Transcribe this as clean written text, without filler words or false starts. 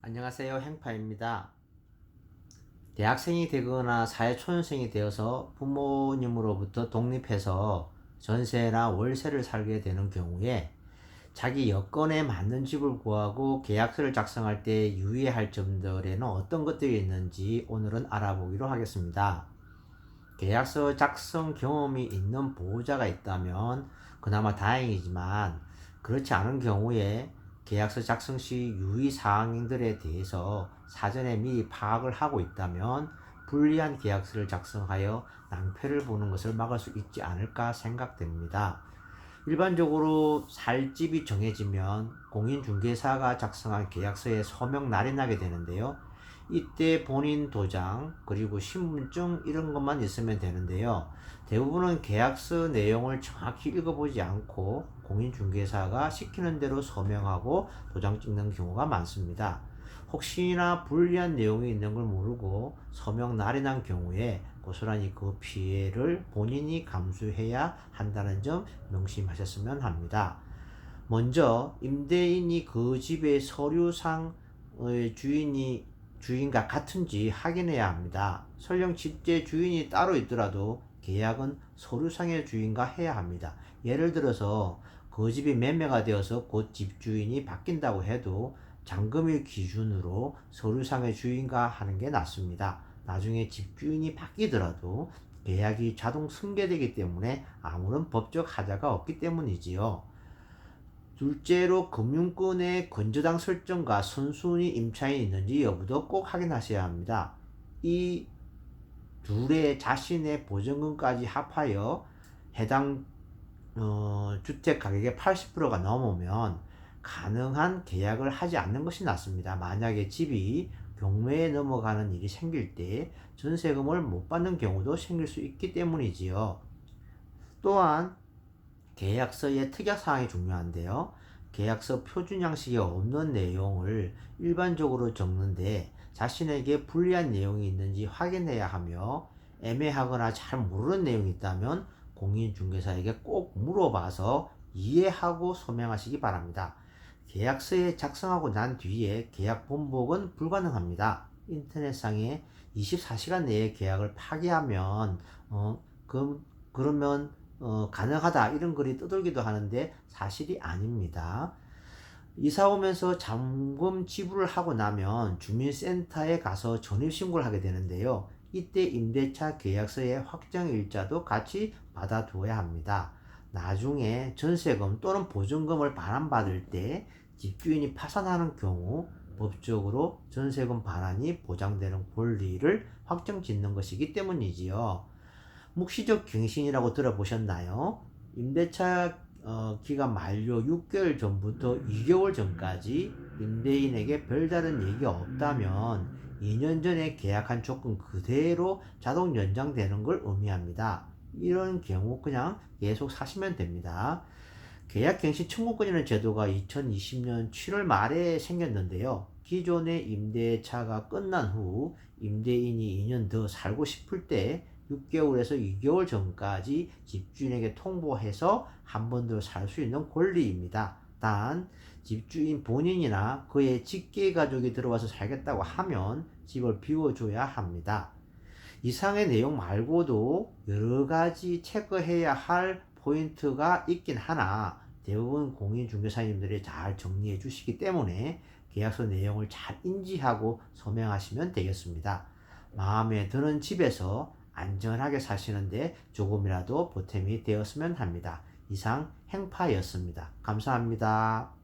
안녕하세요. 행파입니다. 대학생이 되거나 사회초년생이 되어서 부모님으로부터 독립해서 전세나 월세를 살게 되는 경우에 자기 여건에 맞는 집을 구하고 계약서를 작성할 때 유의할 점들에는 어떤 것들이 있는지 오늘은 알아보기로 하겠습니다. 계약서 작성 경험이 있는 보호자가 있다면 그나마 다행이지만, 그렇지 않은 경우에 계약서 작성 시 유의사항들에 대해서 사전에 미리 파악을 하고 있다면 불리한 계약서를 작성하여 낭패를 보는 것을 막을 수 있지 않을까 생각됩니다. 일반적으로 살 집이 정해지면 공인중개사가 작성한 계약서에 서명 날이 나게 되는데요. 이때 본인 도장 그리고 신분증 이런 것만 있으면 되는데요. 대부분은 계약서 내용을 정확히 읽어보지 않고 공인중개사가 시키는 대로 서명하고 도장 찍는 경우가 많습니다. 혹시나 불리한 내용이 있는 걸 모르고 서명 날이 난 경우에 고스란히 그 피해를 본인이 감수해야 한다는 점 명심하셨으면 합니다. 먼저 임대인이 그 집의 서류상의 주인과 같은지 확인해야 합니다. 설령 집재 주인이 따로 있더라도 계약은 서류상의 주인과 해야 합니다. 예를 들어서 그 집이 매매가 되어서 곧 집주인이 바뀐다고 해도 잔금일 기준으로 서류상의 주인과 하는 게 낫습니다. 나중에 집주인이 바뀌더라도 계약이 자동 승계되기 때문에 아무런 법적 하자가 없기 때문이지요. 둘째로 금융권의 건저당 설정과 선순위 임차인이 있는지 여부도 꼭 확인하셔야 합니다. 이 둘의 자신의 보증금까지 합하여 해당 주택 가격의 80%가 넘으면 가능한 계약을 하지 않는 것이 낫습니다. 만약에 집이 경매에 넘어가는 일이 생길 때 전세금을 못 받는 경우도 생길 수 있기 때문이지요. 또한 계약서의 특약사항이 중요한데요. 계약서 표준 양식이 없는 내용을 일반적으로 적는데 자신에게 불리한 내용이 있는지 확인해야 하며, 애매하거나 잘 모르는 내용이 있다면 공인중개사에게 꼭 물어봐서 이해하고 서명하시기 바랍니다. 계약서에 작성하고 난 뒤에 계약 번복은 불가능합니다. 인터넷상에 24시간 내에 계약을 파기하면 그러면 가능하다 이런 글이 떠돌기도 하는데 사실이 아닙니다. 이사 오면서 잔금 지불을 하고 나면 주민센터에 가서 전입신고를 하게 되는데요. 이때 임대차 계약서의 확정일자도 같이 받아두어야 합니다. 나중에 전세금 또는 보증금을 반환받을 때 집주인이 파산하는 경우 법적으로 전세금 반환이 보장되는 권리를 확정짓는 것이기 때문이지요. 묵시적 갱신이라고 들어보셨나요? 임대차 기간 만료 6개월 전부터 2개월 전까지 임대인에게 별다른 얘기가 없다면 2년 전에 계약한 조건 그대로 자동 연장되는 걸 의미합니다. 이런 경우 그냥 계속 사시면 됩니다. 계약갱신 청구권이라는 제도가 2020년 7월 말에 생겼는데요. 기존의 임대차가 끝난 후 임대인이 2년 더 살고 싶을 때 6개월에서 2개월 전까지 집주인에게 통보해서 한 번 더 살 수 있는 권리입니다. 단 집주인 본인이나 그의 직계가족이 들어와서 살겠다고 하면 집을 비워줘야 합니다. 이상의 내용 말고도 여러 가지 체크해야 할 포인트가 있긴 하나 대부분 공인중개사님들이 잘 정리해 주시기 때문에 계약서 내용을 잘 인지하고 서명하시면 되겠습니다. 마음에 드는 집에서 안전하게 사시는데 조금이라도 보탬이 되었으면 합니다. 이상 행파였습니다. 감사합니다.